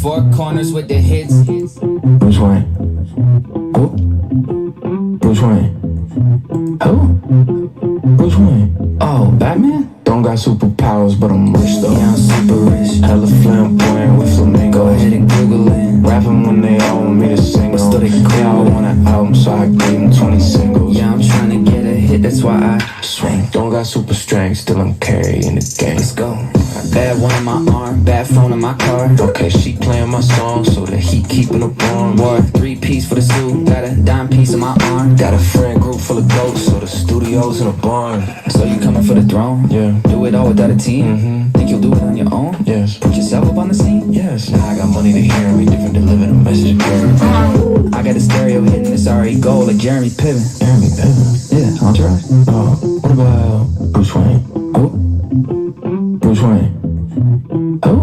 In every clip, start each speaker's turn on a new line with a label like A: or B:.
A: Four corners with the hits.
B: Bruce Wayne. Who? Bruce Wayne. Who? Bruce Wayne. Oh, Batman? Don't got superpowers, but I'm rich though.
A: Yeah, I'm super rich.
B: Hella flamboyant with flamingos.
A: Go ahead and Google it.
B: Rapping when they all want me to sing.
A: But still they cool.
B: They all want an album, so I gave them 20 singles.
A: Yeah, I'm trying to get a hit, that's why I swing.
B: Don't got super strength, still I'm carrying the game.
A: Let's go. Bad one in my arm, bad phone in my car.
B: Okay, she playing my song, so the heat keeping her warm.
A: Wore 3-piece for the suit, got a dime piece in my arm.
B: Got a friend group full of ghosts, so the studio's in a barn.
A: So you coming for the throne?
B: Yeah.
A: Do it all without a team? Think you'll do it on your own?
B: Yes.
A: Put yourself up on the scene?
B: Yes. Now I got money to hear me, different than living a message carry.
A: I got a stereo hitting this already gold like Jeremy Piven.
B: Jeremy Piven?
A: Yeah, Entourage.
B: What about Bruce Wayne?
A: Who?
B: Bruce Wayne.
A: Who?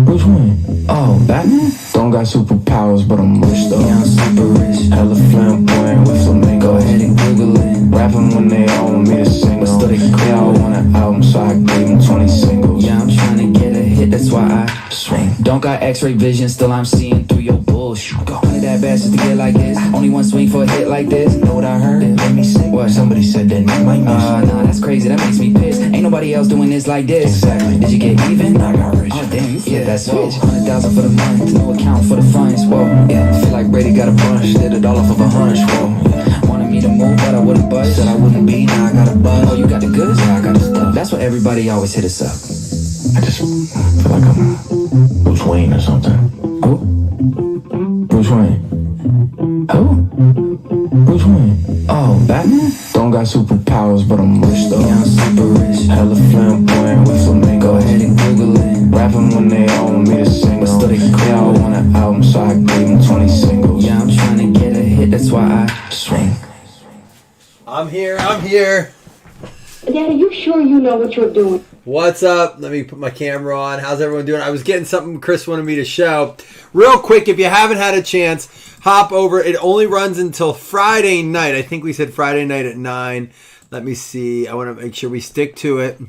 B: Bruce Wayne.
A: Oh, Batman?
B: Don't got superpowers, but I'm rich though.
A: Yeah, I'm super rich.
B: Hella flamboyant with flamingos.
A: Go ahead and Google it.
B: Rapping when they all want me to sing.
A: But still they cool.
B: They all want an album, so I gave them 20 singles.
A: Yeah, I'm trying to get a hit, that's why I swing. Don't got x-ray vision, still I'm seeing through your bullshit. Wanted that bastard to get like this. Only one swing for a hit like this. Know what I heard? It made me sick. What?
B: Somebody said that Nick might miss.
A: Nah, that's crazy, that makes me pissed. Ain't nobody else doing this like this.
B: Exactly.
A: Did you get even?
B: I got rich.
A: Oh damn, you flipped that switch. 100,000 for the month, no account for the funds. Whoa, yeah, feel like Brady got a bunch. Did it all off of a hunch. Whoa, yeah. Wanted me to move, but I wouldn't budge. Said I wouldn't be, now I got a buzz. Oh, you got the goods? Yeah, I got the stuff. That's what everybody always hit us up.
B: I just feel like I'm Bruce Wayne or something.
A: Who?
B: Bruce Wayne.
A: Who?
B: Bruce Wayne.
A: Oh, Batman?
B: Don't got superpowers, but I'm rich though.
A: Yeah, I'm super rich.
B: Hella flamboyant with flamingos.
A: Go ahead and Google it.
B: Rapping when they all want me to sing.
A: But still they cool.
B: They all want an album, so I gave them 20 singles.
A: Yeah, I'm trying to get a hit, that's why I swing.
C: I'm here.
D: Dad, are you sure you know what you're doing?
C: What's up? Let me put my camera on. How's everyone doing? I was getting something Chris wanted me to show. Real quick, if you haven't had a chance, hop over. It only runs until Friday night. I think we said Friday night at 9. Let me see. I want to make sure we stick to it.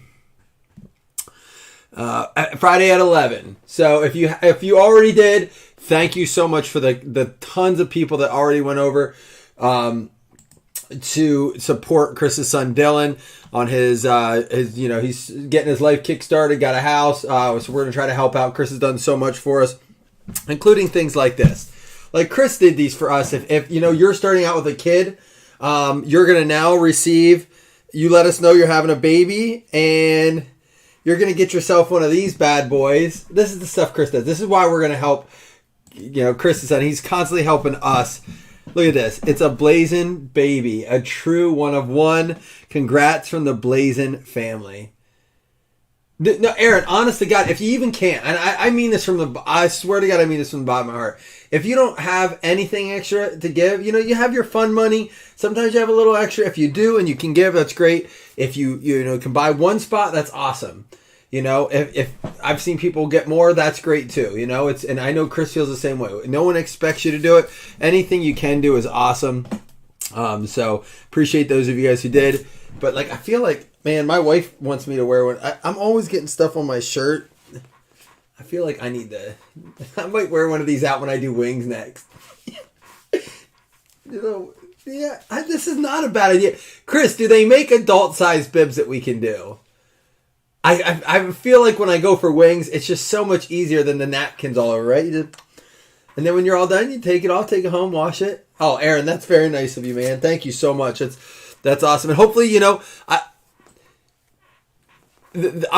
C: Friday at 11. So if you already did, thank you so much for the tons of people that already went over to support Chris's son Dylan on his he's getting his life kickstarted, got a house. So we're gonna try to help out. Chris has done so much for us, including things like this. Like Chris did these for us. If you're starting out with a kid, you're gonna now receive. You let us know you're having a baby, and you're gonna get yourself one of these bad boys. This is the stuff Chris does. This is why we're gonna help. Chris's son. He's constantly helping us. Look at this. It's a Blazin' baby. A true one of one. Congrats from the Blazin' family. No, Aaron, honest to God, if you even can't, and I mean this I swear to God, I mean this from the bottom of my heart. If you don't have anything extra to give, you have your fun money. Sometimes you have a little extra. If you do and you can give, that's great. If you can buy one spot, that's awesome. If I've seen people get more, that's great too. And I know Chris feels the same way. No one expects you to do it. Anything you can do is awesome. So appreciate those of you guys who did. But I feel like, man, my wife wants me to wear one. I'm always getting stuff on my shirt. I feel like I might wear one of these out when I do wings next. This is not a bad idea. Chris, do they make adult size bibs that we can do? I feel like when I go for wings, it's just so much easier than the napkins all over, right? And then when you're all done, you take it off, take it home, wash it. Oh, Aaron, that's very nice of you, man. Thank you so much. That's awesome. And hopefully, I'm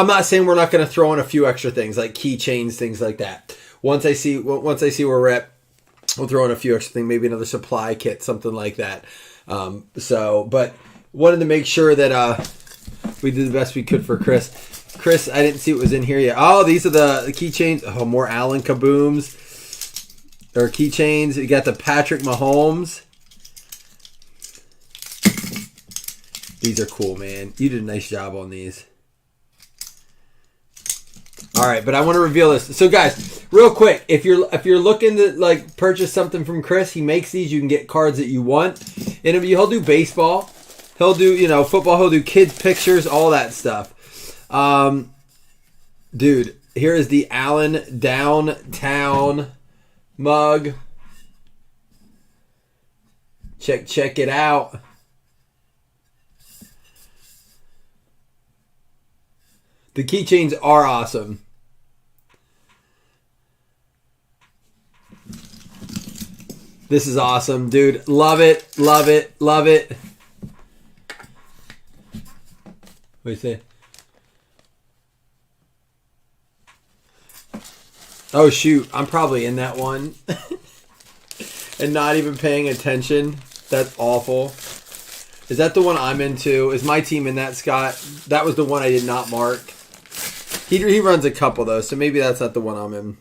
C: not saying we're not going to throw in a few extra things like keychains, things like that. Once I see where we're at, we'll throw in a few extra things, maybe another supply kit, something like that. But wanted to make sure that we did the best we could for Chris. Chris, I didn't see what was in here yet. Oh, these are the keychains. Oh, more Allen Kabooms. Or keychains. You got the Patrick Mahomes. These are cool, man. You did a nice job on these. All right, but I want to reveal this. So, guys, real quick, if you're looking to purchase something from Chris, he makes these. You can get cards that you want. And he'll do baseball. He'll do football. He'll do kids pictures, all that stuff. Dude, Here is the Allen Downtown mug. Check it out. The keychains are awesome. This is awesome, dude. Love it, love it, love it. What do you say? Oh, shoot. I'm probably in that one. And not even paying attention. That's awful. Is that the one I'm into? Is my team in that, Scott? That was the one I did not mark. He runs a couple, though, so maybe that's not the one I'm in.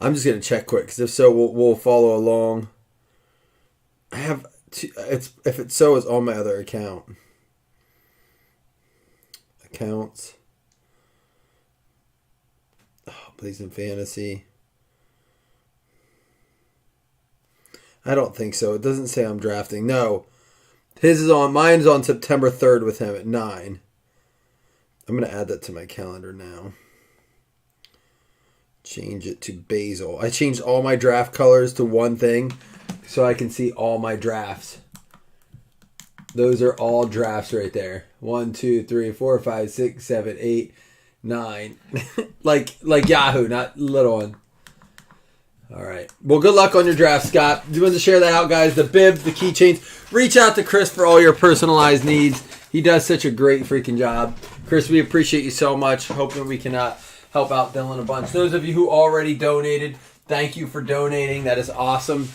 C: I'm just going to check quick, because if so, we'll follow along. I have... if it's so, it's on my other account. Accounts. Oh, plays in fantasy. I don't think so. It doesn't say I'm drafting. No. Mine's on September 3rd with him at 9. I'm going to add that to my calendar now. Change it to Basil. I changed all my draft colors to one thing so I can see all my drafts. Those are all drafts right there. 1, 2, 3, 4, 5, 6, 7, 8, 9. like Yahoo, not little one. All right. Well, good luck on your draft, Scott. Do you want to share that out, guys? The bib, the keychains. Reach out to Chris for all your personalized needs. He does such a great freaking job. Chris, we appreciate you so much. Hoping we can help out Dylan a bunch. Those of you who already donated, thank you for donating. That is awesome.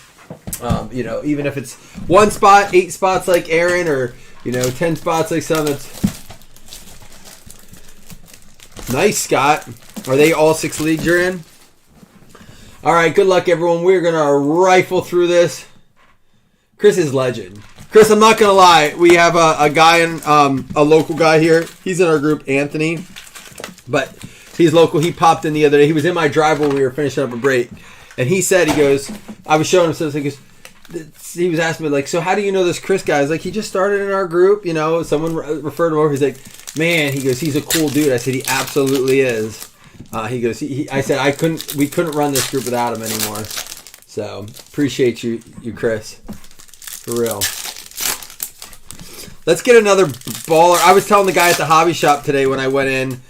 C: Even if it's 1 spot, 8 spots like Aaron, or 10 spots like some, that's nice, Scott. Are they all 6 leagues you're in? All right, good luck, everyone. We're gonna rifle through this. Chris is legend. Chris, I'm not gonna lie. We have a guy in a local guy here. He's in our group, Anthony, but he's local. He popped in the other day. He was in my drive when we were finishing up a break. And he said, I was showing him something. He was asking me, like, so how do you know this Chris guy? I was like, he just started in our group. Someone referred him over. He's like, man, he's a cool dude. I said, he absolutely is. I said, we couldn't run this group without him anymore. So, appreciate you, Chris. For real. Let's get another baller. I was telling the guy at the hobby shop today when I went in,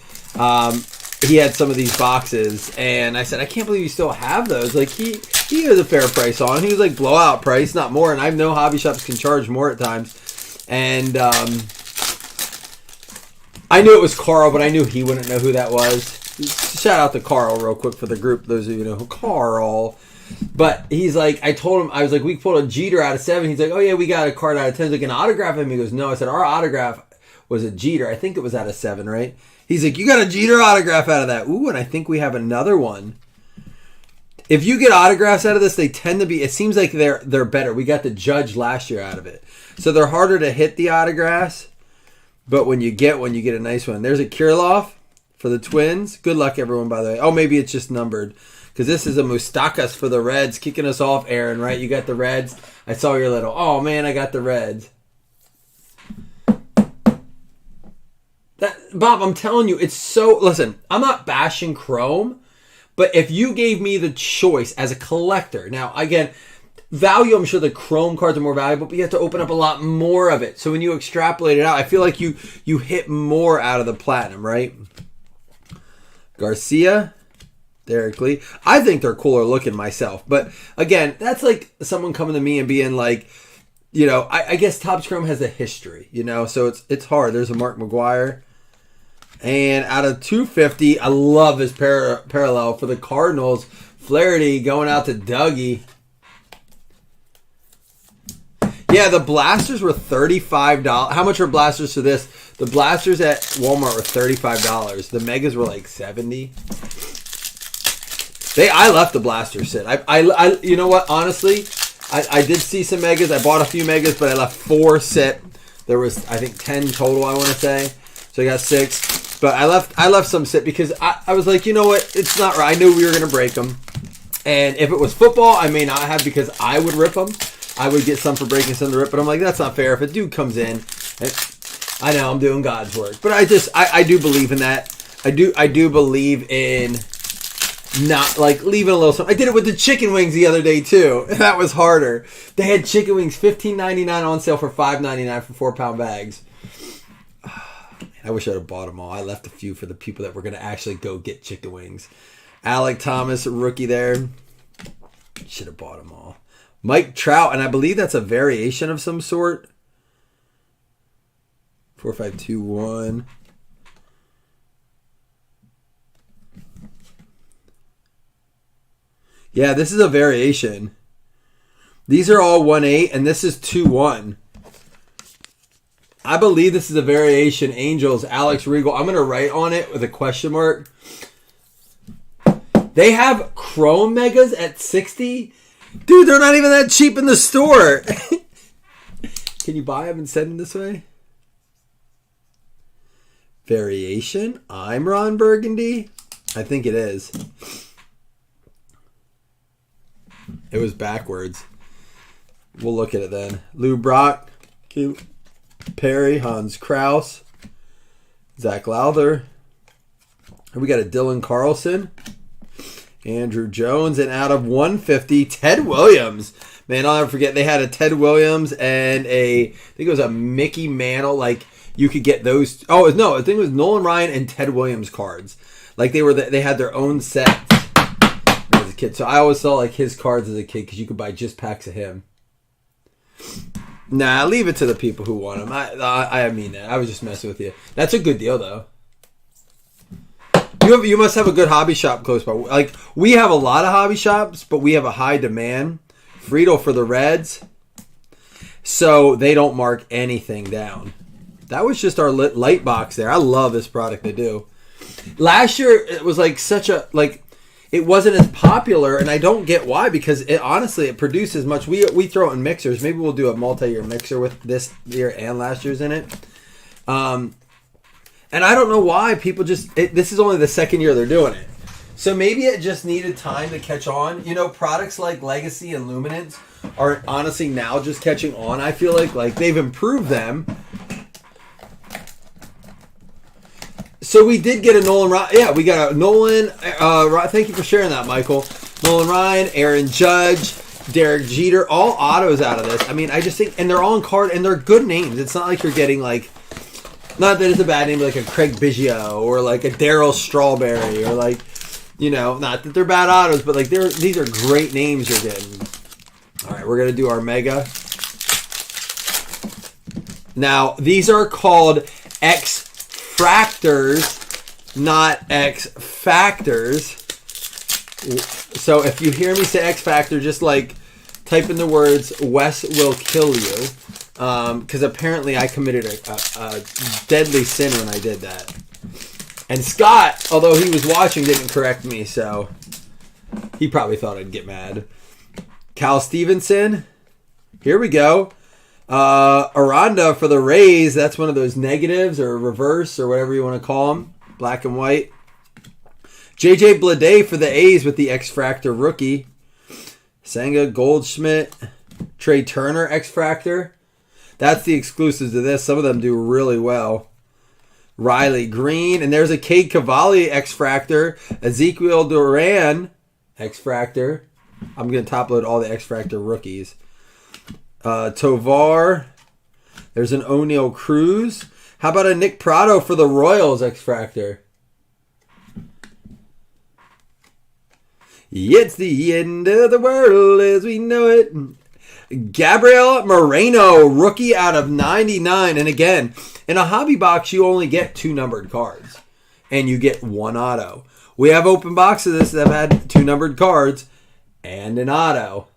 C: he had some of these boxes, and I said, I can't believe you still have those. Like, he has a fair price on. He was like blowout price, not more. And I know hobby shops can charge more at times. And I knew it was Carl, but I knew he wouldn't know who that was. Shout out to Carl real quick for the group, those of you who know Carl. But he's like, I told him, I was like, we pulled a Jeter out of 7. He's like, oh yeah, we got a card out of 10. He's like, an autograph him? He goes, no. I said, our autograph was a Jeter. I think it was out of 7, right? He's like, you got a Jeter autograph out of that. Ooh, and I think we have another one. If you get autographs out of this, they tend to be, it seems like they're better. We got the Judge last year out of it. So they're harder to hit the autographs. But when you get one, you get a nice one. There's a Kirilloff for the Twins. Good luck, everyone, by the way. Oh, maybe it's just numbered. Because this is a Mustakas for the Reds. Kicking us off, Aaron, right? You got the Reds. I saw your little, oh, man, I got the Reds. Bob, I'm telling you, it's so... Listen, I'm not bashing Chrome, but if you gave me the choice as a collector... Now, again, value, I'm sure the Chrome cards are more valuable, but you have to open up a lot more of it. So when you extrapolate it out, I feel like you hit more out of the Platinum, right? Garcia, Derek Lee. I think they're cooler looking myself. But, again, that's like someone coming to me and being like... I guess Topps Chrome has a history, so it's hard. There's a Mark McGuire. And out of 250, I love his parallel for the Cardinals. Flaherty going out to Dougie. Yeah, the blasters were $35. How much are blasters for this? The blasters at Walmart were $35. The megas were like $70. I left the blasters sit. I you know what? Honestly, I did see some megas. I bought a few megas, but I left 4 sit. There was, I think, 10 total, I want to say. So I got 6. But I left some sit because I was like, you know what? It's not right. I knew we were going to break them. And if it was football, I may not have because I would rip them. I would get some for breaking some to rip. But I'm like, that's not fair. If a dude comes in, I know I'm doing God's work. But I do believe in that. I do believe in not like leaving a little something. I did it with the chicken wings the other day too. That was harder. They had chicken wings $15.99 on sale for $5.99 for 4-pound bags. I wish I'd have bought them all. I left a few for the people that were going to actually go get chicken wings. Alec Thomas, rookie there. Should have bought them all. Mike Trout, and I believe that's a variation of some sort. 4521. Yeah, this is a variation. These are all 1-8, and this is 2-1. I believe this is a variation. Angels, Alex Regal. I'm going to write on it with a question mark. They have Chrome Megas at 60. Dude, they're not even that cheap in the store. Can you buy them and send them this way? Variation. I'm Ron Burgundy. I think it is. It was backwards. We'll look at it then. Lou Brock. Cute. Perry, Hans Kraus, Zach Lowther. We got a Dylan Carlson, Andrew Jones, and out of 150, Ted Williams. Man, I'll never forget, they had a Ted Williams and I think it was a Mickey Mantle. Like, you could get those. Oh, no, I think it was Nolan Ryan and Ted Williams cards. Like, they had their own sets as a kid. So I always saw, like, his cards as a kid because you could buy just packs of him. Nah, leave it to the people who want them. I mean that. I was just messing with you. That's a good deal, though. You must have a good hobby shop close by. Like, we have a lot of hobby shops, but we have a high demand. Friedel for the Reds. So they don't mark anything down. That was just our light box there. I love this product they do. Last year, it was like such a... like. It wasn't as popular, and I don't get why, because honestly, it produces much. We throw it in mixers. Maybe we'll do a multi-year mixer with this year and last year's in it. And I don't know why people just... this is only the second year they're doing it. So maybe it just needed time to catch on. You know, products like Legacy and Luminance are honestly now just catching on. I feel like they've improved them. So we did get a Nolan Ryan. Yeah, we got a Nolan. Thank you for sharing that, Michael. Nolan Ryan, Aaron Judge, Derek Jeter, all autos out of this. I mean, I just think, and they're all in card, and they're good names. It's not like you're getting like, not that it's a bad name, like a Craig Biggio or like a Darryl Strawberry or like, you know, not that they're bad autos, but like these are great names you're getting. All right, we're gonna do our mega. Now these are called X-Fractors, not X-Factors. So if you hear me say X-Factor, just like type in the words "Wes will kill you," because apparently I committed a deadly sin when I did that. And Scott, although he was watching, didn't correct me, so he probably thought I'd get mad. Cal Stevenson, here we go. Aranda for the Rays, that's one of those negatives or reverse or whatever you want to call them, black and white. JJ Bleday for the A's with the X-Fractor rookie. Senga Goldschmidt. Trey Turner X-Fractor. That's the exclusives to this. Some of them do really well. Riley Green. And there's a Cade Cavalli X-Fractor. Ezequiel Duran X-Fractor. I'm going to top load all the X-Fractor rookies. Tovar. There's an O'Neal Cruz. How about a Nick Prado for the Royals X-Fractor? It's the end of the world as we know it. Gabriel Moreno, rookie out of 99. And again, in a hobby box, you only get 2 numbered cards. And you get 1 auto. We have open boxes of this that have had 2 numbered cards and an auto.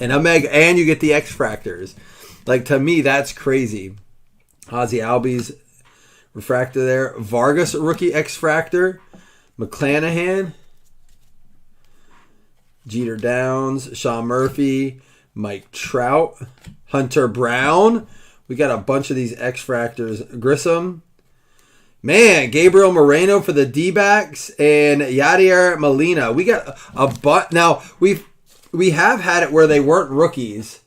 C: And a mega. And you get the X-Fractors. Like, to me, that's crazy. Ozzy Albies refractor there. Vargas, rookie X-Fractor. McClanahan. Jeter Downs, Sean Murphy, Mike Trout, Hunter Brown. We got a bunch of these X-Fractors. Grissom. Man, Gabriel Moreno for the D-backs and Yadier Molina. We got a bunch. Now, we have had it where they weren't rookies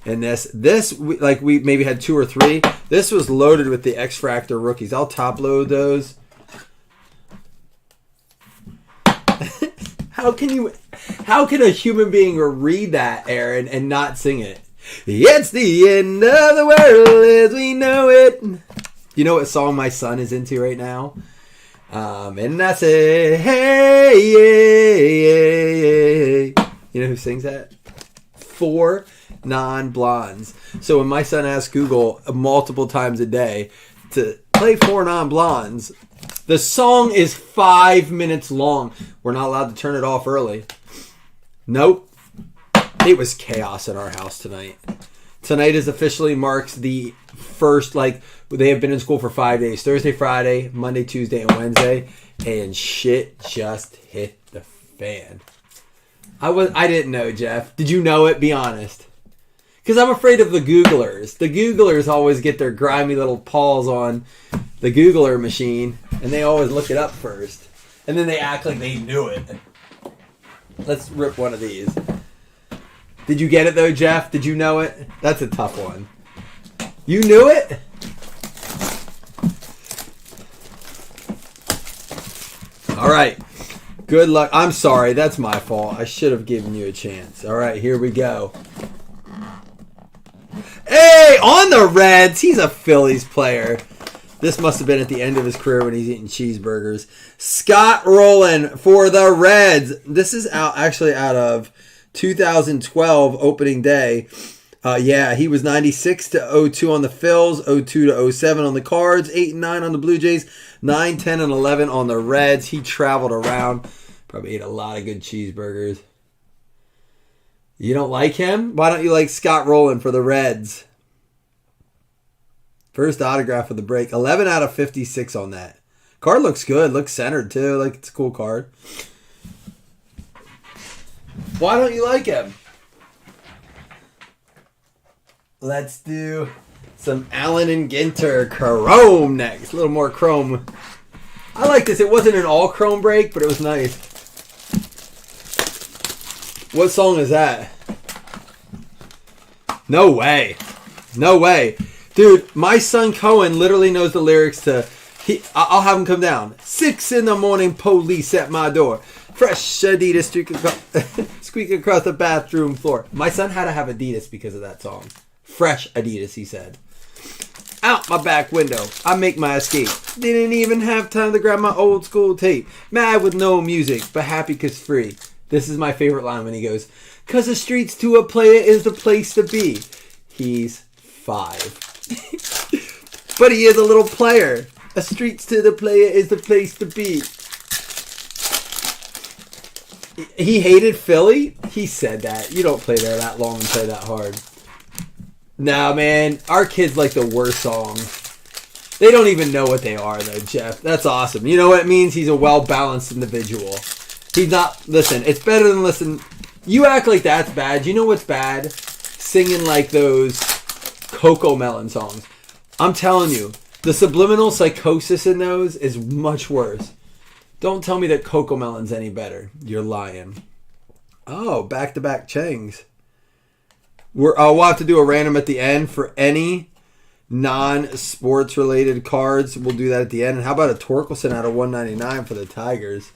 C: in this. We maybe had 2 or 3. This was loaded with the X-Fractor rookies. I'll top load those. How can a human being read that, Aaron, and not sing it? It's the end of the world as we know it. You know what song my son is into right now? And I say, hey, yeah, yeah. You know who sings that? 4 Non-Blondes. So when my son asks Google multiple times a day to play 4 Non-Blondes, the song is 5 minutes long. We're not allowed to turn it off early. Nope. It was chaos in our house tonight. Tonight is officially marks the first, they have been in school for 5 days. Thursday, Friday, Monday, Tuesday, and Wednesday. And shit just hit the fan. I didn't know, Jeff. Did you know it? Be honest. Because I'm afraid of the Googlers. The Googlers always get their grimy little paws on the Googler machine. And they always look it up first. And then they act like they knew it. Let's rip one of these. Did you get it though, Jeff? Did you know it? That's a tough one. You knew it? All right. Good luck. I'm sorry. That's my fault. I should have given you a chance. All right, here we go. Hey, on the Reds. He's a Phillies player. This must have been at the end of his career when he's eating cheeseburgers. Scott Rowland for the Reds. This is actually out of 2012 opening day. He was 96 to 02 on the Phils, 02 to 07 on the Cards, 8 and 9 on the Blue Jays, 9, 10, and 11 on the Reds. He traveled around, probably ate a lot of good cheeseburgers. You don't like him? Why don't you like Scott Rowland for the Reds? First autograph of the break. 11 out of 56 on that. Card looks good. Looks centered too. It's a cool card. Why don't you like him? Let's do some Allen and Ginter Chrome next. A little more chrome. I like this. It wasn't an all chrome break, but it was nice. What song is that? No way. No way. Dude, my son Cohen literally knows the lyrics to... I'll have him come down. 6 a.m, police at my door. Fresh Adidas squeak across the bathroom floor. My son had to have Adidas because of that song. Fresh Adidas, he said. Out my back window, I make my escape. Didn't even have time to grab my old school tape. Mad with no music, but happy 'cause free. This is my favorite line when he goes, 'cause the streets to a player is the place to be. He's 5. But he is a little player. A streets to the player is the place to be. He hated Philly? He said that. You don't play there that long and play that hard. Nah, man. Our kids like the worst songs. They don't even know what they are, though, Jeff. That's awesome. You know what it means? He's a well-balanced individual. He's not... Listen, it's better than listen... You act like that's bad. You know what's bad? Singing like those Coco Melon songs. I'm telling you, the subliminal psychosis in those is much worse. Don't tell me that Coco Melon's any better. You're lying. Oh, back-to-back Changs. We'll have to do a random at the end for any non-sports related cards. We'll do that at the end. And how about a Torkelson out of 199 for the Tigers?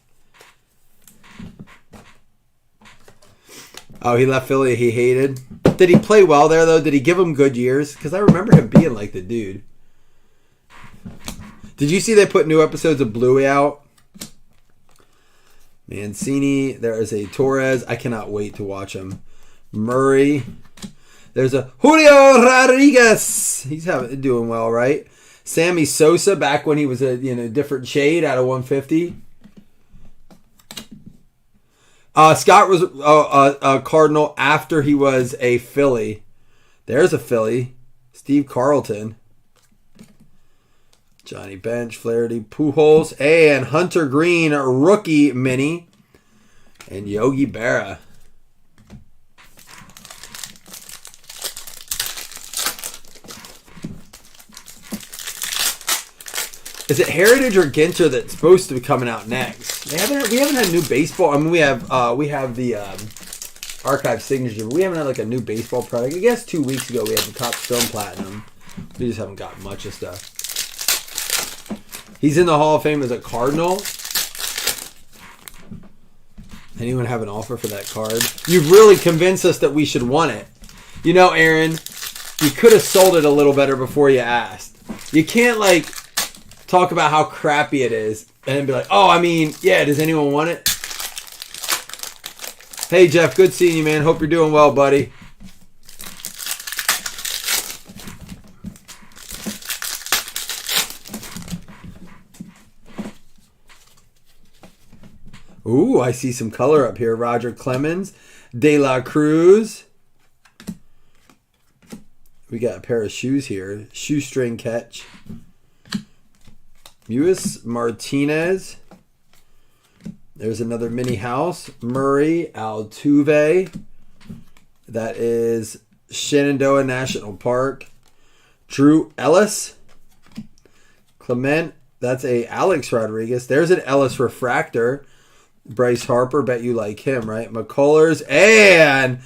C: Oh, he left Philly. He hated. Did he play well there, though? Did he give him good years? Because I remember him being like the dude. Did you see they put new episodes of Bluey out? Mancini. There is a Torres. I cannot wait to watch him. Murray. There's a Julio Rodriguez. He's doing well, right? Sammy Sosa back when he was a different shade out of 150. Scott was a Cardinal after he was a Philly. There's a Philly. Steve Carlton. Johnny Bench, Flaherty, Pujols, and Hunter Green, rookie mini. And Yogi Berra. Is it Heritage or Ginter that's supposed to be coming out next? We haven't had new baseball. I mean, we have the archive signature, but we haven't had like a new baseball product. I guess 2 weeks ago we had the Top Stone Platinum. We just haven't got much of stuff. He's in the Hall of Fame as a Cardinal. Anyone have an offer for that card? You've really convinced us that we should want it. You know, Aaron, you could have sold it a little better before you asked. You can't, like, talk about how crappy it is and then be like, oh, I mean, yeah, does anyone want it? Hey, Jeff, good seeing you, man. Hope you're doing well, buddy. Ooh, I see some color up here. Roger Clemens, De La Cruz. We got a pair of shoes here. Shoestring catch. Luis Martinez. There's another mini house. Murray Altuve. That is Shenandoah National Park. Drew Ellis. Clement. That's a Alex Rodriguez. There's an Ellis refractor. Bryce Harper, bet you like him, right? McCullers, and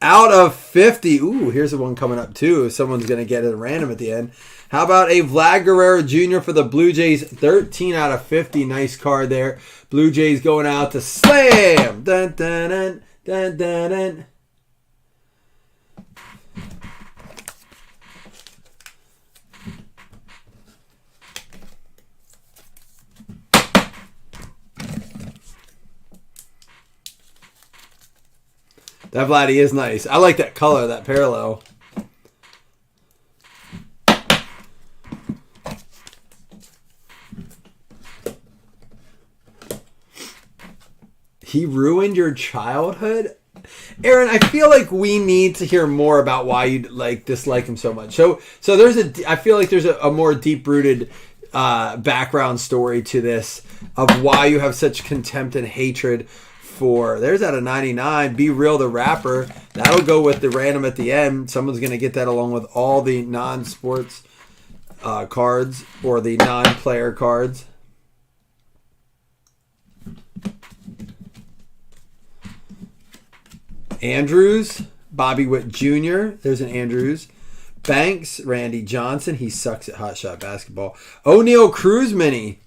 C: out of 50. Ooh, here's the one coming up, too. Someone's going to get it random at the end. How about a Vlad Guerrero Jr. for the Blue Jays? 13 out of 50. Nice card there. Blue Jays going out to Slam. Dun, dun, dun, dun, dun, dun. That Vladdy is nice. I like that color, that parallel. He ruined your childhood? Aaron, I feel like we need to hear more about why you dislike him so much. So I feel like there's a more deep-rooted background story to this of why you have such contempt and hatred for. There's out of 99. Be Real the Rapper. That'll go with the random at the end. Someone's going to get that along with all the non-sports cards or the non-player cards. Andrews, Bobby Witt Jr. There's an Andrews. Banks, Randy Johnson. He sucks at hot shot basketball. O'Neal Cruz mini.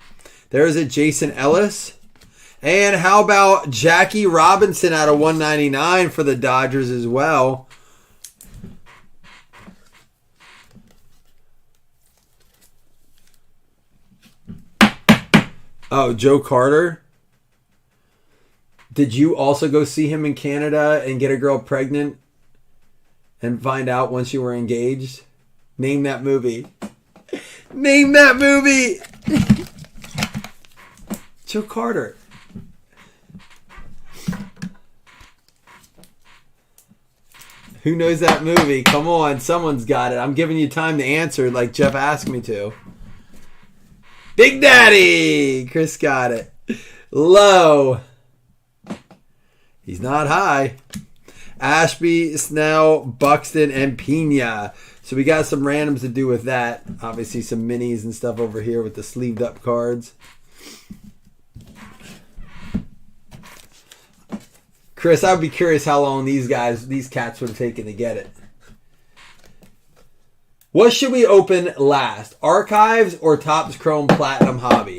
C: There's a Jason Ellis. And how about Jackie Robinson out of 199 for the Dodgers as well? Oh, Joe Carter. Did you also go see him in Canada and get a girl pregnant and find out once you were engaged? Name that movie. Name that movie. Joe Carter. Who knows that movie? Come on, someone's got it. I'm giving you time to answer like Jeff asked me to. Big Daddy! Chris got it. Low. He's not high. Ashby, Snell, Buxton, and Pena. So we got some randoms to do with that. Obviously some minis and stuff over here with the sleeved up cards. Chris, I would be curious how long these cats would have taken to get it. What should we open last? Archives or Topps Chrome Platinum Hobby?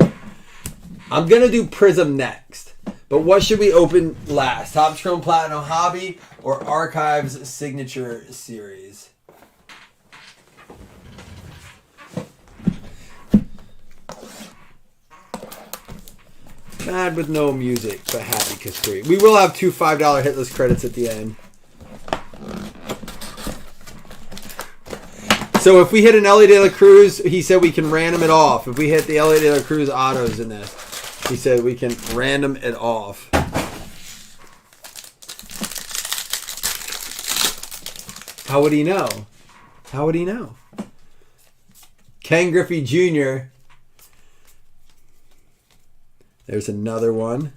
C: I'm going to do Prism next. But what should we open last? Topps Chrome Platinum Hobby or Archives Signature Series? Mad with no music, but happy because free. We will have 2 $5 hitless credits at the end. So if we hit an Ellie De La Cruz, he said we can random it off. If we hit the Ellie De La Cruz autos in this, he said we can random it off. How would he know? How would he know? Ken Griffey Jr. There's another one.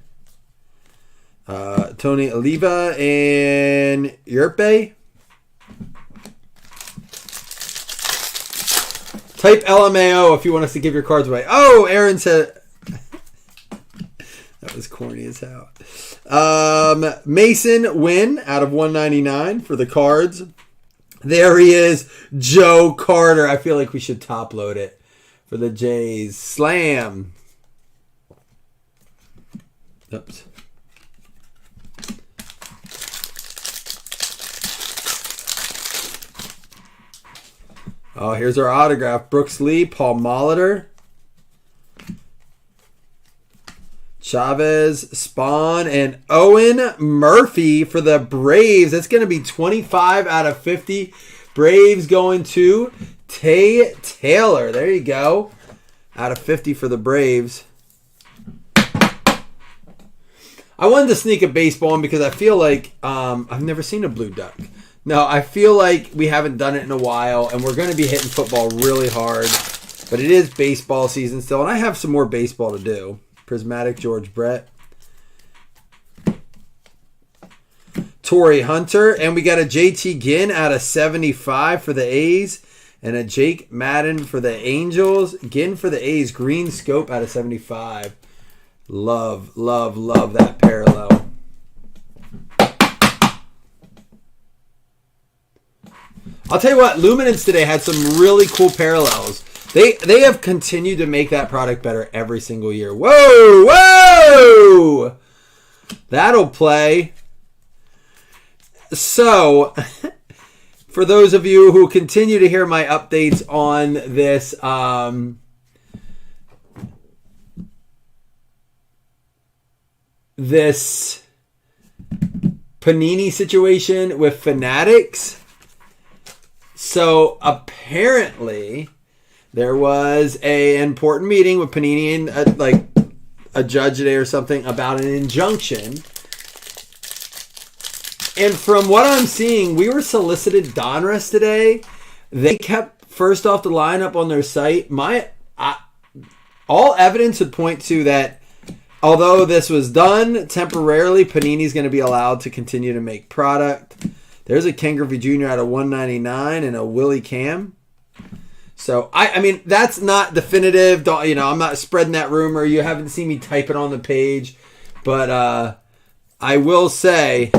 C: Tony Oliva and Yerpe. Type LMAO if you want us to give your cards away. Oh, Aaron said... That was corny as hell. Mason Wynn out of 199 for the cards. There he is. Joe Carter. I feel like we should top load it for the Jays. Slam. Oops. Oh, here's our autograph. Brooks Lee, Paul Molitor, Chavez, Spawn, and Owen Murphy for the Braves. That's going to be 25 out of 50. Braves going to Tay Taylor. There you go. Out of 50 for the Braves. I wanted to sneak a baseball in because I feel like I've never seen a blue duck. No, I feel like we haven't done it in a while, and we're going to be hitting football really hard. But it is baseball season still, and I have some more baseball to do. Prismatic George Brett. Torrey Hunter, and we got a JT Ginn out of 75 for the A's, and a Jake Madden for the Angels. Ginn for the A's, green scope out of 75. Love, love, love that parallel. I'll tell you what, Luminance today had some really cool parallels. They have continued to make that product better every single year. Whoa, whoa! That'll play. So, for those of you who continue to hear my updates on this, this Panini situation with Fanatics. So apparently there was an important meeting with Panini and like a judge today or something about an injunction. And from what I'm seeing, we were solicited Donruss today. They kept first off the lineup on their site. All evidence would point to that. Although this was done temporarily, Panini's going to be allowed to continue to make product. There's a Ken Griffey Jr. out of 199 and a Willie Cam. So, I mean, that's not definitive. You know, I'm not spreading that rumor. You haven't seen me type it on the page. But I will say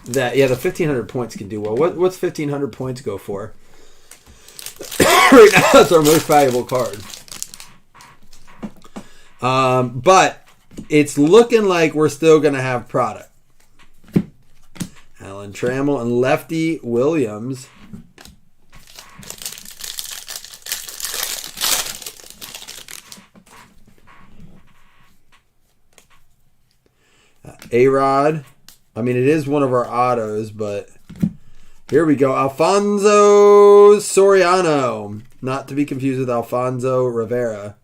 C: that, yeah, the 1,500 points can do well. What's 1,500 points go for? Right now, it's our most valuable card. But it's looking like we're still going to have product. Alan Trammell and Lefty Williams. A-Rod. I mean, it is one of our autos, but here we go. Alfonso Soriano. Not to be confused with Alfonso Rivera.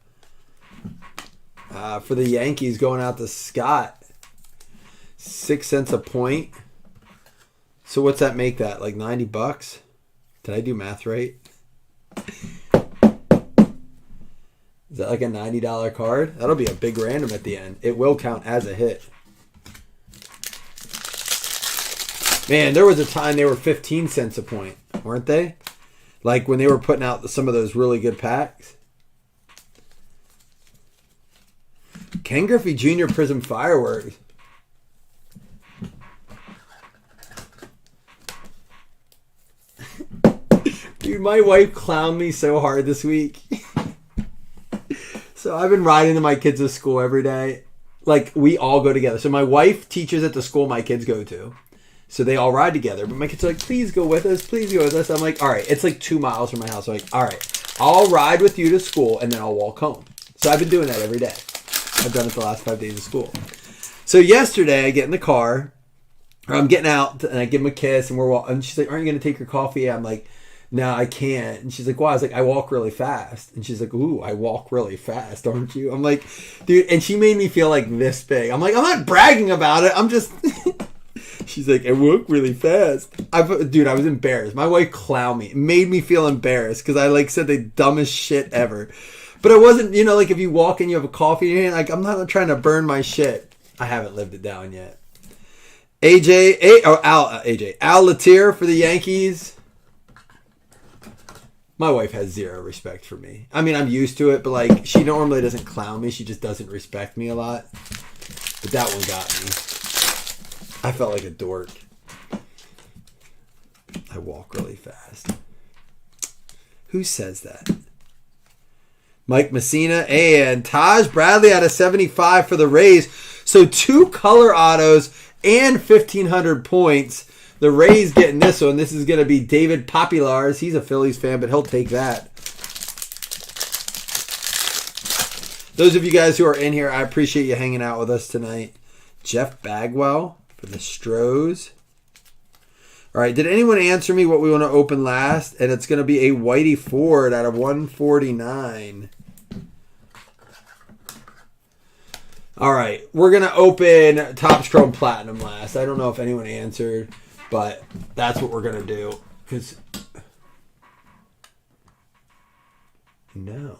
C: For the Yankees going out to Scott. 6 cents a point. So what's that make that? Like $90? Did I do math right? Is that like a $90 card? That'll be a big random at the end. It will count as a hit. Man, there was a time they were 15 cents a point, weren't they? Like when they were putting out some of those really good packs. Ken Griffey Jr. Prism Fireworks. Dude, my wife clowned me so hard this week. So I've been riding to my kids to school every day. Like, we all go together. So my wife teaches at the school my kids go to. So they all ride together. But my kids are like, please go with us. Please go with us. I'm like, all right. It's like 2 miles from my house. I'm like, all right. I'll ride with you to school and then I'll walk home. So I've been doing that every day. I've done it the last 5 days of school. So yesterday I get in the car. Or I'm getting out and I give him a kiss and we're walking. And she's like, aren't you going to take your coffee? I'm like, no, I can't. And she's like, why? I was like, I walk really fast. And she's like, ooh, I walk really fast, aren't you? I'm like, dude, and she made me feel like this big. I'm like, I'm not bragging about it. I'm just, she's like, I walk really fast. Dude, I was embarrassed. My wife clowned me. It made me feel embarrassed because I like said the dumbest shit ever. But it wasn't, you know, like if you walk and you have a coffee in your hand, like I'm not trying to burn my shit. I haven't lived it down yet. Al Latier for the Yankees. My wife has zero respect for me. I mean, I'm used to it, but like, she normally doesn't clown me. She just doesn't respect me a lot. But that one got me. I felt like a dork. I walk really fast. Who says that? Mike Messina and Taj Bradley out of 75 for the Rays. So 2 color autos and 1,500 points The Rays getting this one. This is going to be David Populars. He's a Phillies fan, but he'll take that. Those of you guys who are in here, I appreciate you hanging out with us tonight. Jeff Bagwell for the Stros. All right, did anyone answer me what we want to open last? And it's going to be a Whitey Ford out of 149. All right, we're going to open Topps Chrome Platinum last. I don't know if anyone answered, but that's what we're going to do. Because no.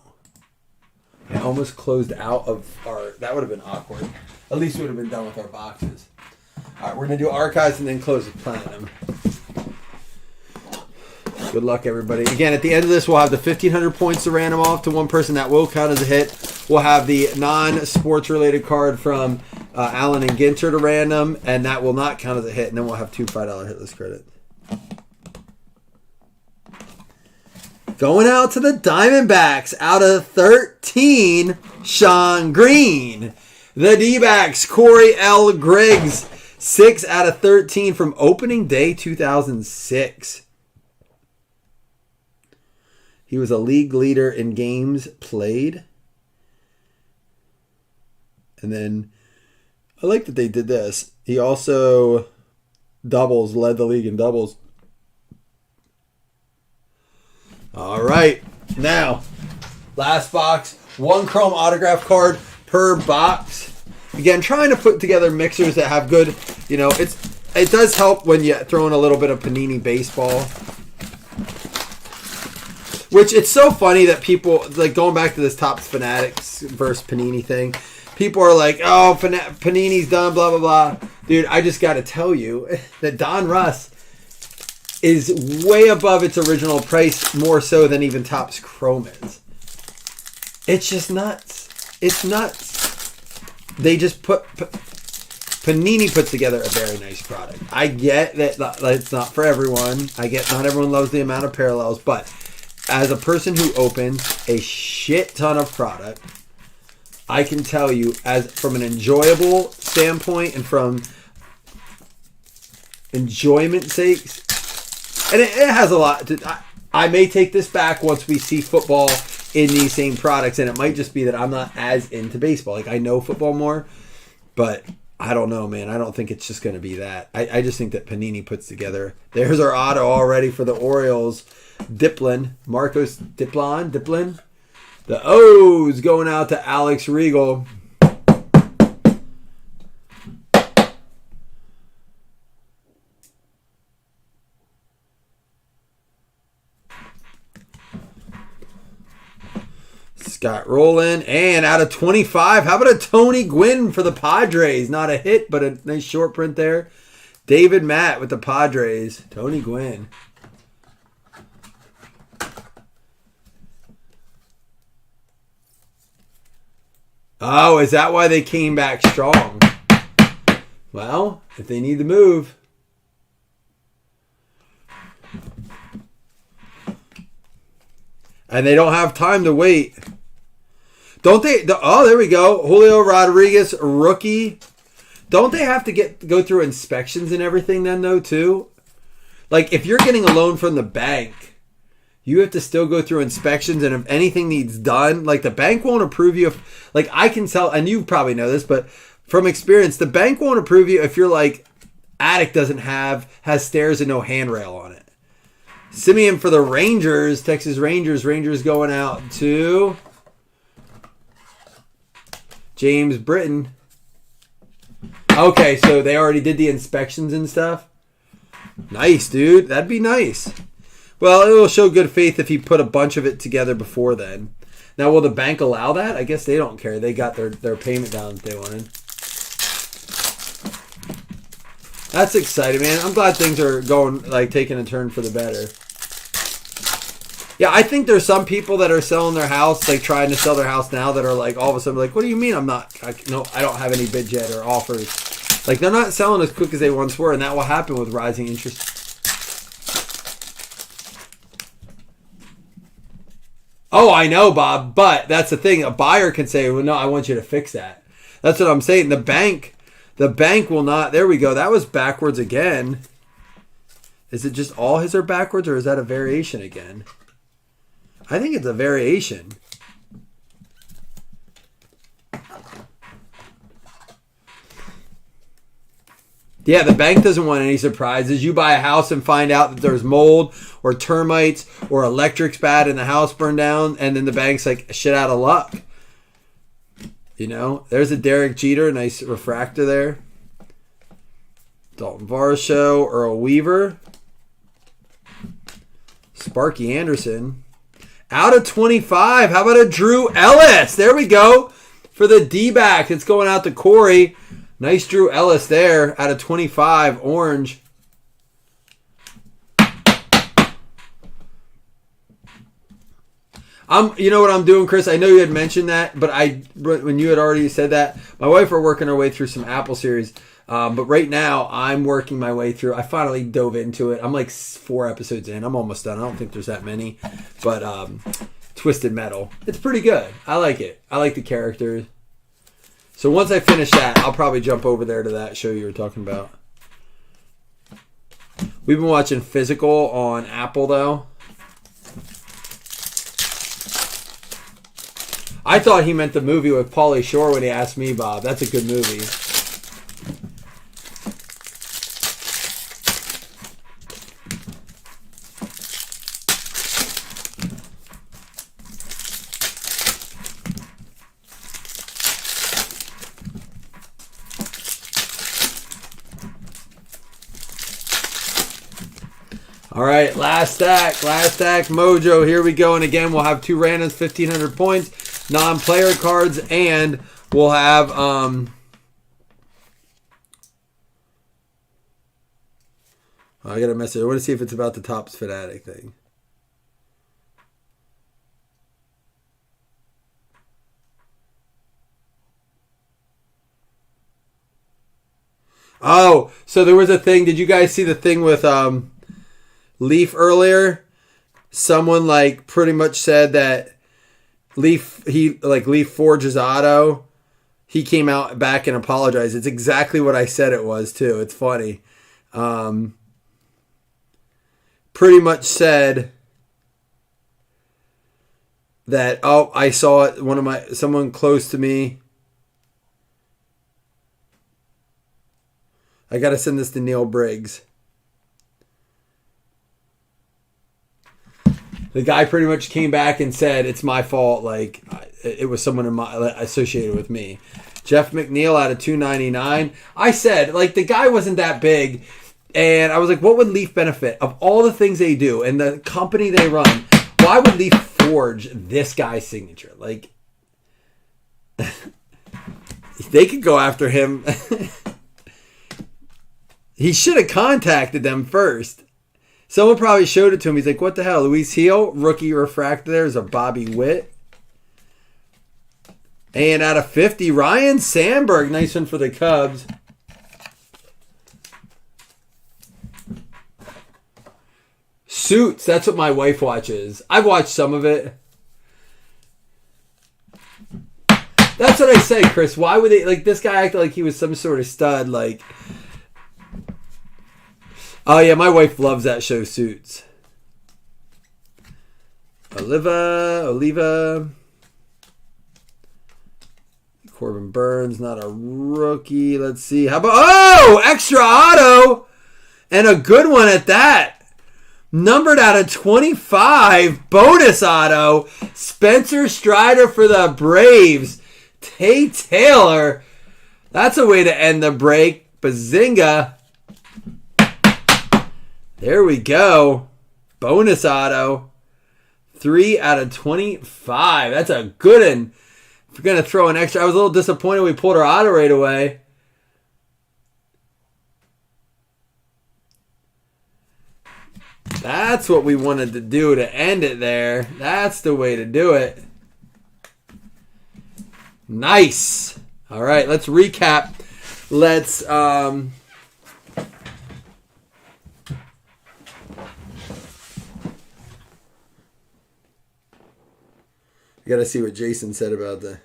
C: I almost closed out of our... That would have been awkward. At least we would have been done with our boxes. All right, we're going to do Archives and then close with Platinum. Good luck, everybody. Again, at the end of this, we'll have the 1,500 points to random off to one person. That will count as a hit. We'll have the non-sports related card from Allen and Ginter to random, and that will not count as a hit. And then we'll have 2 $5 hitless credits. Going out to the Diamondbacks out of 13, Sean Green. The D-backs, Corey L. Griggs, 6 out of 13 from opening day 2006. He was a league leader in games played. And then, I like that they did this. He also led the league in doubles. All right, now, last box, 1 Chrome autograph card per box. Again, trying to put together mixers that have good, it does help when you throw in a little bit of Panini baseball. Which, it's so funny that people, like going back to this Topps Fanatics versus Panini thing, people are like, oh, Panini's done, blah, blah, blah. Dude, I just got to tell you that Don Russ is way above its original price, more so than even Topps Chrome is. It's just nuts. It's nuts. They just Panini puts together a very nice product. I get that it's not for everyone. I get not everyone loves the amount of parallels, but as a person who opens a shit ton of product, I can tell you, as from an enjoyable standpoint and from enjoyment sakes, and it has a lot to... I may take this back once we see football in these same products, and it might just be that I'm not as into baseball. Like, I know football more, but I don't know, man. I don't think it's just going to be that. I just think that Panini puts together... There's our auto already for the Orioles. Marcos Diplin. The O's going out to Alex Regal. Scott Rowland. And out of 25, how about a Tony Gwynn for the Padres? Not a hit, but a nice short print there. David Matt with the Padres. Tony Gwynn. Oh, is that why they came back strong? Well, if they need to move. And they don't have time to wait. Don't they? Oh, there we go. Julio Rodriguez, rookie. Don't they have to go through inspections and everything then, though, too? Like, if you're getting a loan from the bank, you have to still go through inspections, and if anything needs done, like, the bank won't approve you. Like, I can tell, and you probably know this, but from experience, the bank won't approve you if you're like, attic has stairs and no handrail on it. Simeon for the Rangers, Texas Rangers. Rangers going out to James Britton. Okay, so they already did the inspections and stuff. Nice, dude. That'd be nice. Well, it will show good faith if he put a bunch of it together before then. Now, will the bank allow that? I guess they don't care. They got their payment down that they wanted. That's exciting, man. I'm glad things are going, like, taking a turn for the better. Yeah, I think there's some people that are selling their house, like trying to sell their house now, that are like, all of a sudden, like, what do you mean I don't have any bid yet or offers? Like, they're not selling as quick as they once were, and that will happen with rising interest. Oh, I know, Bob, but that's the thing. A buyer can say, well, no, I want you to fix that. That's what I'm saying. The bank will not. There we go. That was backwards again. Is it just all his are backwards, or is that a variation again? I think it's a variation. Yeah, the bank doesn't want any surprises. You buy a house and find out that there's mold or termites or electric's bad and the house burned down, and then the bank's like, shit out of luck. You know, there's a Derek Jeter, nice refractor there. Dalton Varsho, Earl Weaver. Sparky Anderson. Out of 25. How about a Drew Ellis? There we go. For the D-back. It's going out to Corey. Nice Drew Ellis there. Out of 25. Orange. You know what I'm doing, Chris? I know you had mentioned that, but when you had already said that, my wife are working her way through some Apple series. But right now, I'm working my way through. I finally dove into it. I'm like 4 episodes in. I'm almost done. I don't think there's that many. But Twisted Metal. It's pretty good. I like it. I like the characters. So once I finish that, I'll probably jump over there to that show you were talking about. We've been watching Physical on Apple, though. I thought he meant the movie with Pauly Shore when he asked me, Bob. That's a good movie. All right, last stack, Mojo. Here we go. And again, we'll have 2 randoms, 1,500 points, non-player cards, and we'll have I got a message. I want to see if it's about the Topps Fanatic thing. Oh, so there was a thing. Did you guys see the thing with Leaf earlier? Someone like pretty much said that Leaf forges auto. He came out back and apologized. It's exactly what I said it was too. It's funny. Pretty much said that, oh, I saw it. Someone close to me. I got to send this to Neil Briggs. The guy pretty much came back and said, it's my fault. Like, it was someone associated with me. Jeff McNeil out of 299. I said, like, the guy wasn't that big. And I was like, what would Leaf benefit? Of all the things they do and the company they run, why would Leaf forge this guy's signature? Like, they could go after him. He should have contacted them first. Someone probably showed it to him. He's like, what the hell? Luis Heel, rookie refractor. There's a Bobby Witt. And out of 50, Ryan Sandberg. Nice one for the Cubs. Suits. That's what my wife watches. I've watched some of it. That's what I say, Chris. Why would they... Like, this guy acted like he was some sort of stud. Like... Oh, yeah, my wife loves that show, Suits. Oliva. Corbin Burns, not a rookie. Let's see. How about... Oh! Extra auto! And a good one at that. Numbered out of 25. Bonus auto. Spencer Strider for the Braves. Tay Taylor. That's a way to end the break. Bazinga. There we go. Bonus auto. 3 out of 25. That's a good one. If we're going to throw an extra. I was a little disappointed we pulled our auto right away. That's what we wanted to do to end it there. That's the way to do it. Nice. All right, let's recap. Let's... You got to see what Jason said about that.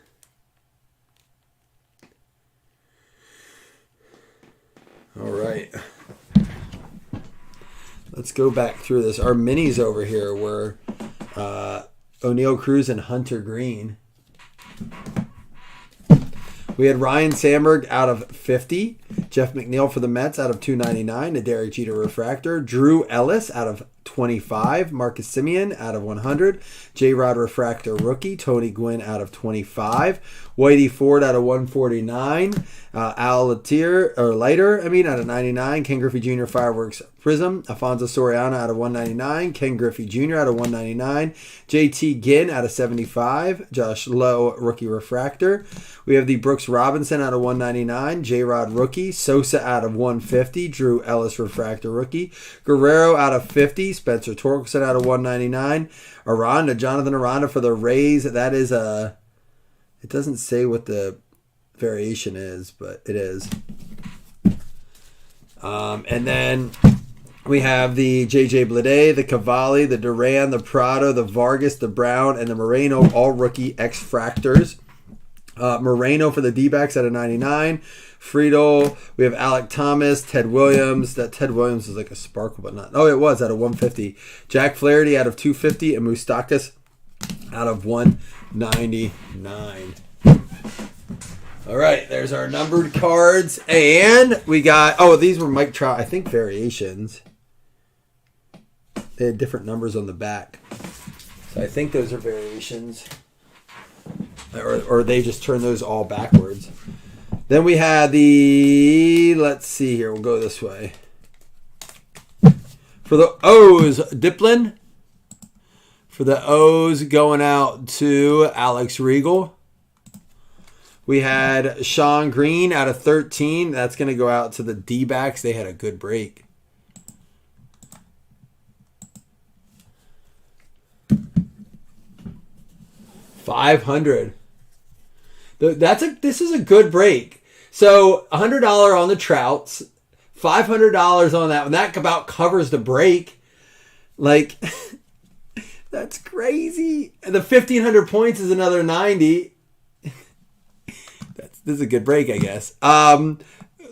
C: All right. let's go back through this. Our minis over here were O'Neal Cruz and Hunter Green. We had Ryan Sandberg out of 50. Jeff McNeil for the Mets out of 299. A Derek Jeter refractor. Drew Ellis out of 25. Marcus Semien out of 100. J-Rod refractor rookie. Tony Gwynn out of 25. Whitey Ford out of 149. Al Leiter out of 99. Ken Griffey Jr. Fireworks Prism. Alfonso Soriano out of 199. Ken Griffey Jr. out of 199. JT Ginn out of 75. Josh Lowe rookie refractor. We have the Brooks Robinson out of 199. J-Rod rookie. Sosa out of 150. Drew Ellis refractor rookie. Guerrero out of 50. Spencer Torkelson out of 199. Jonathan Aranda for the Rays. That is a... It doesn't say what the variation is, but it is. And then we have the J.J. Bleday, the Cavalli, the Duran, the Prado, the Vargas, the Brown, and the Moreno, all rookie X-Fractors. Moreno for the D-backs out of 99. Friedel, we have Alec Thomas, Ted Williams. That Ted Williams is like a sparkle, but not. Oh, it was out of 150. Jack Flaherty out of 250, and Moustakas out of 199. All right, there's our numbered cards, and we got. Oh, these were Mike Trout. I think variations. They had different numbers on the back, so I think those are variations. Or they just turn those all backwards. Then we had the, let's see here, we'll go this way. For the O's, Diplin. For the O's, going out to Alex Regal. We had Sean Green out of 13. That's going to go out to the D-backs. They had a good break. $500. This is a good break. So $100 on the Trouts, $500 on that one. That about covers the break. Like, that's crazy. And the 1,500 points is another 90. This is a good break, I guess. The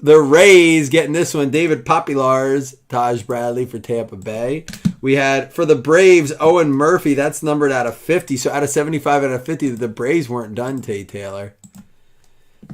C: Rays getting this one. David Populars, Taj Bradley for Tampa Bay. We had, for the Braves, Owen Murphy. That's numbered out of 50. So out of 75 out of 50, the Braves weren't done, Tay Taylor.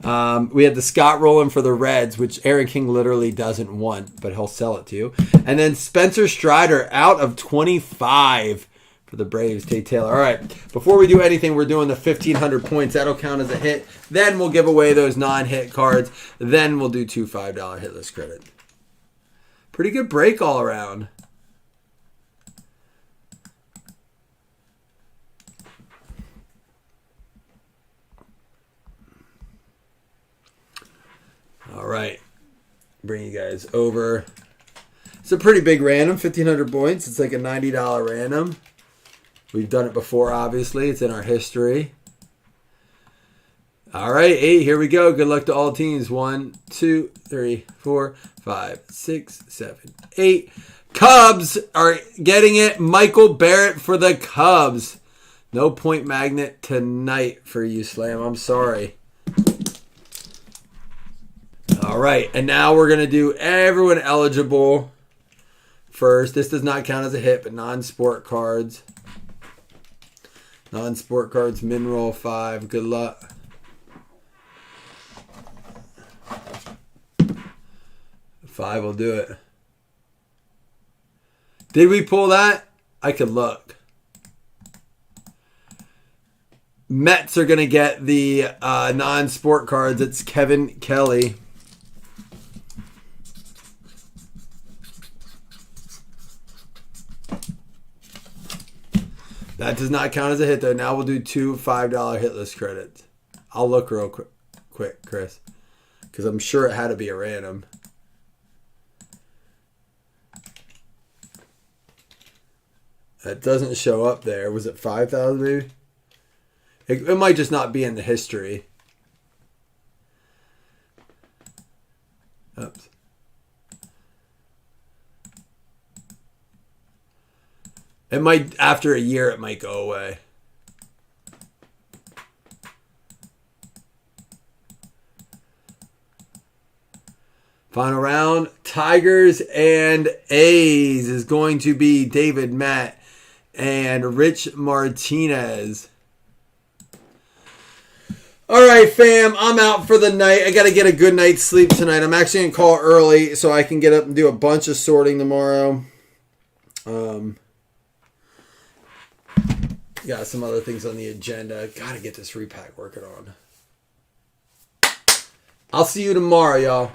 C: We had the Scott Rowland for the Reds, which Aaron King literally doesn't want, but he'll sell it to you. And then Spencer Strider out of 25 for the Braves, Tay Taylor. All right, before we do anything, we're doing the 1,500 points. That'll count as a hit. Then we'll give away those non-hit cards. Then we'll do 2 $5 hit list credit. Pretty good break all around. All right, bring you guys over. It's a pretty big random, 1,500 points. It's like a $90 random. We've done it before, obviously. It's in our history. All right, 8. Here we go. Good luck to all teams. 1, 2, 3, 4, 5, 6, 7, 8. Cubs are getting it. Michael Barrett for the Cubs. No point magnet tonight for you, Slam. I'm sorry. All right, and now we're going to do everyone eligible first. This does not count as a hit, but non-sport cards. Non-sport cards, min roll 5. Good luck. Five will do it. Did we pull that? I could look. Mets are going to get the non-sport cards. It's Kevin Kelly. That does not count as a hit, though. Now we'll do 2 $5 hit list credits. I'll look real quick, Chris, because I'm sure it had to be a random. That doesn't show up there. Was it 5,000 maybe? It might just not be in the history. Oops. It might, after a year, it might go away. Final round, Tigers and A's is going to be David, Matt, and Rich Martinez. All right, fam, I'm out for the night. I got to get a good night's sleep tonight. I'm actually going to call early so I can get up and do a bunch of sorting tomorrow. Got some other things on the agenda. Got to get this repack working on. I'll see you tomorrow, y'all.